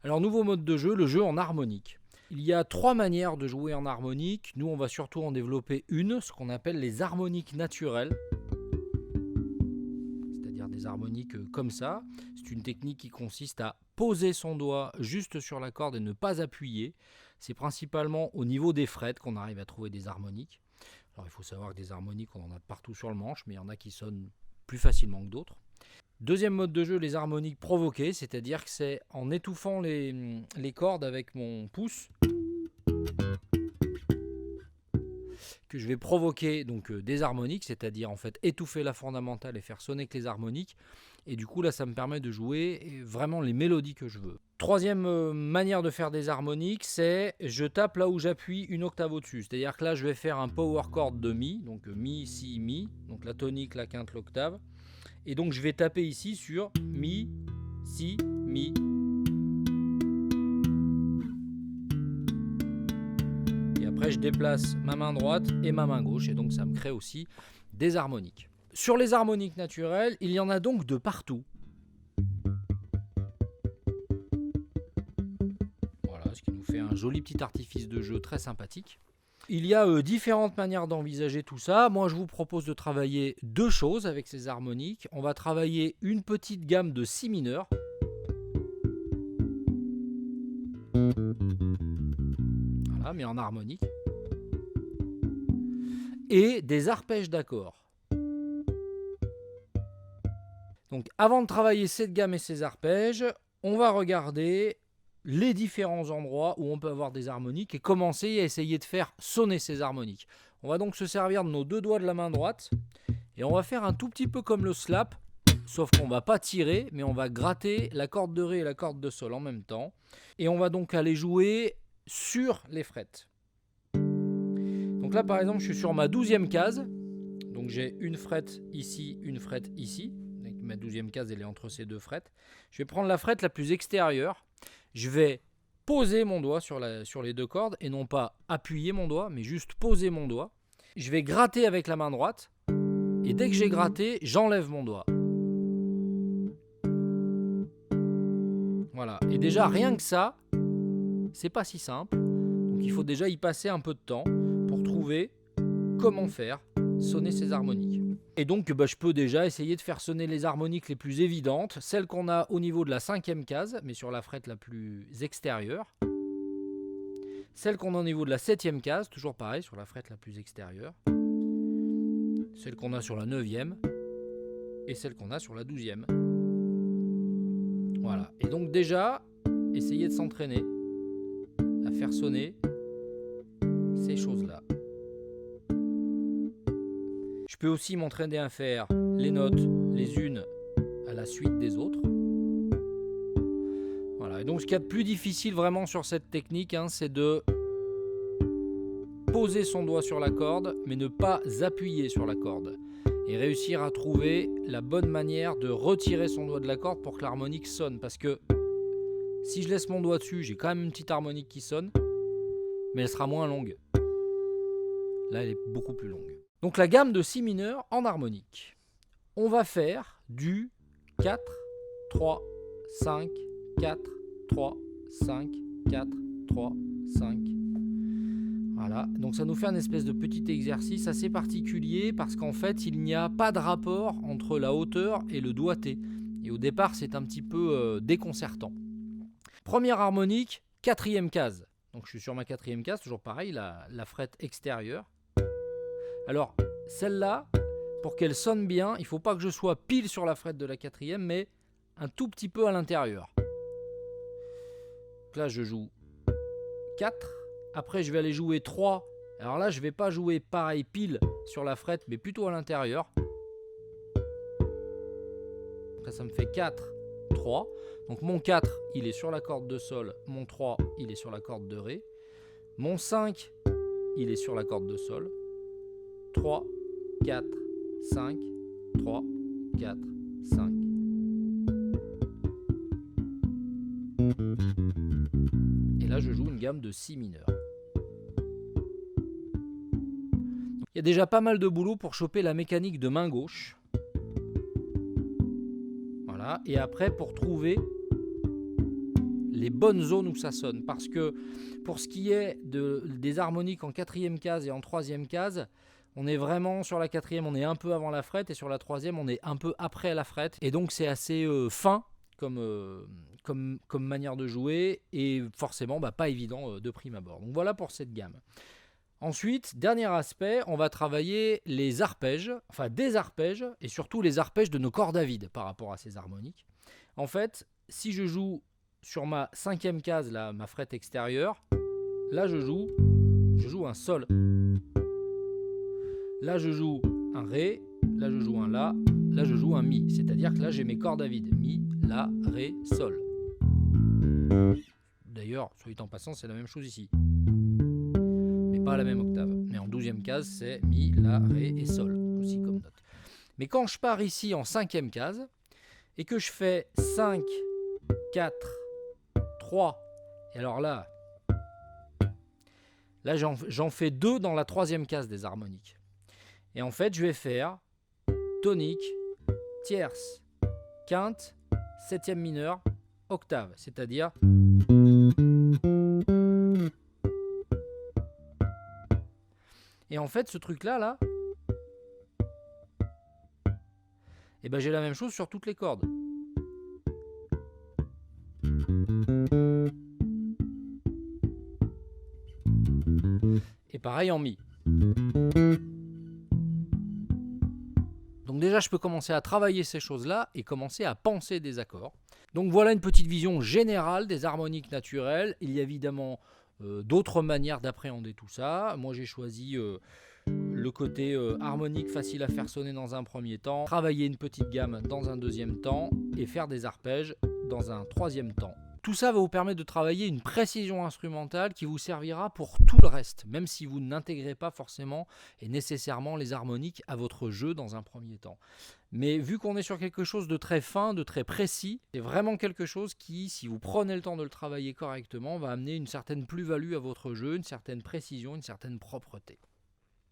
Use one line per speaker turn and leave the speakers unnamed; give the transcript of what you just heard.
Alors nouveau mode de jeu, le jeu en harmonique. Il y a 3 manières de jouer en harmonique. Nous on va surtout en développer une, ce qu'on appelle les harmoniques naturelles. C'est-à-dire des harmoniques comme ça. C'est une technique qui consiste à poser son doigt juste sur la corde et ne pas appuyer. C'est principalement au niveau des frettes qu'on arrive à trouver des harmoniques. Alors il faut savoir que des harmoniques on en a partout sur le manche, mais il y en a qui sonnent plus facilement que d'autres. Deuxième mode de jeu, les harmoniques provoquées, c'est-à-dire que c'est en étouffant les cordes avec mon pouce que je vais provoquer donc des harmoniques, c'est-à-dire en fait étouffer la fondamentale et faire sonner que les harmoniques. Et du coup là ça me permet de jouer vraiment les mélodies que je veux. Troisième manière de faire des harmoniques, c'est je tape là où j'appuie une octave au-dessus. C'est-à-dire que là je vais faire un power chord de mi, donc mi, si, mi, donc la tonique, la quinte, l'octave. Et donc je vais taper ici sur mi, si, mi. Et après je déplace ma main droite et ma main gauche et donc ça me crée aussi des harmoniques. Sur les harmoniques naturelles, il y en a donc de partout. Voilà, ce qui nous fait un joli petit artifice de jeu très sympathique. Il y a différentes manières d'envisager tout ça. Moi, je vous propose de travailler 2 choses avec ces harmoniques. On va travailler une petite gamme de si mineur. Voilà, mais en harmonique. Et des arpèges d'accords. Donc, avant de travailler cette gamme et ces arpèges, on va regarder les différents endroits où on peut avoir des harmoniques et commencer à essayer de faire sonner ces harmoniques. On va donc se servir de nos 2 doigts de la main droite et on va faire un tout petit peu comme le slap, sauf qu'on ne va pas tirer, mais on va gratter la corde de ré et la corde de sol en même temps. Et on va donc aller jouer sur les frettes. Donc là par exemple je suis sur ma 12e case, donc j'ai une frette ici, une frette ici. Ma 12e case elle est entre ces 2 frettes. Je vais prendre la frette la plus extérieure. Je vais poser mon doigt sur les 2 cordes et non pas appuyer mon doigt, mais juste poser mon doigt. Je vais gratter avec la main droite et dès que j'ai gratté, j'enlève mon doigt. Voilà. Et déjà, rien que ça, c'est pas si simple. Donc il faut déjà y passer un peu de temps pour trouver comment faire sonner ces harmoniques. Et donc je peux déjà essayer de faire sonner les harmoniques les plus évidentes, celles qu'on a au niveau de la 5e case, mais sur la frette la plus extérieure. Celles qu'on a au niveau de la 7e case, toujours pareil, sur la frette la plus extérieure. Celles qu'on a sur la 9e. Et celles qu'on a sur la 12e. Voilà. Et donc déjà, essayez de s'entraîner à faire sonner ces choses-là. Je peux aussi m'entraîner à faire les notes les unes à la suite des autres. Voilà. Et donc ce qu'il y a de plus difficile vraiment sur cette technique, c'est de poser son doigt sur la corde, mais ne pas appuyer sur la corde. Et réussir à trouver la bonne manière de retirer son doigt de la corde pour que l'harmonique sonne. Parce que si je laisse mon doigt dessus, j'ai quand même une petite harmonique qui sonne, mais elle sera moins longue. Là, elle est beaucoup plus longue. Donc la gamme de si mineur en harmonique. On va faire du 4, 3, 5, 4, 3, 5, 4, 3, 5. Voilà, donc ça nous fait un espèce de petit exercice assez particulier parce qu'en fait, il n'y a pas de rapport entre la hauteur et le doigté. Et au départ, c'est un petit peu déconcertant. Première harmonique, 4e case. Donc je suis sur ma 4e case, toujours pareil, la frette extérieure. Alors, celle-là, pour qu'elle sonne bien, il ne faut pas que je sois pile sur la frette de la 4e, mais un tout petit peu à l'intérieur. Donc là, je joue 4. Après, je vais aller jouer 3. Alors là, je ne vais pas jouer pareil pile sur la frette, mais plutôt à l'intérieur. Donc là, ça me fait 4, 3. Donc mon 4, il est sur la corde de sol. Mon 3, il est sur la corde de ré. Mon 5, il est sur la corde de sol. 3, 4, 5, 3, 4, 5. Et là, je joue une gamme de si mineur. Il y a déjà pas mal de boulot pour choper la mécanique de main gauche. Voilà. Et après, pour trouver les bonnes zones où ça sonne. Parce que pour ce qui est des harmoniques en quatrième case et en troisième case, on est vraiment sur la quatrième, on est un peu avant la frette, et sur la troisième, on est un peu après la frette. Et donc c'est assez fin comme manière de jouer, et forcément pas évident de prime abord. Donc voilà pour cette gamme. Ensuite, dernier aspect, on va travailler les arpèges, enfin des arpèges, et surtout les arpèges de nos cordes à vide par rapport à ces harmoniques. En fait, si je joue sur ma cinquième case, là, ma frette extérieure, là je joue un sol. Là je joue un ré, là je joue un la, là je joue un mi. C'est-à-dire que là j'ai mes cordes à vide, mi, la, ré, sol. D'ailleurs, soit dit en passant, c'est la même chose ici. Pas à la même octave, mais en 12e case c'est mi, la, ré et sol aussi comme note. Mais quand je pars ici en 5e case et que je fais 5, 4, 3, et alors là j'en fais 2 dans la 3e case des harmoniques. Et en fait je vais faire tonique, tierce, quinte, 7e mineur, octave, c'est-à-dire et en fait, ce truc-là, j'ai la même chose sur toutes les cordes. Et pareil en mi. Donc déjà, je peux commencer à travailler ces choses-là et commencer à penser des accords. Donc voilà une petite vision générale des harmoniques naturelles. Il y a évidemment d'autres manières d'appréhender tout ça. Moi j'ai choisi le côté harmonique facile à faire sonner dans un premier temps, travailler une petite gamme dans un deuxième temps et faire des arpèges dans un troisième temps. Tout ça va vous permettre de travailler une précision instrumentale qui vous servira pour tout le reste, même si vous n'intégrez pas forcément et nécessairement les harmoniques à votre jeu dans un premier temps. Mais vu qu'on est sur quelque chose de très fin, de très précis, c'est vraiment quelque chose qui, si vous prenez le temps de le travailler correctement, va amener une certaine plus-value à votre jeu, une certaine précision, une certaine propreté.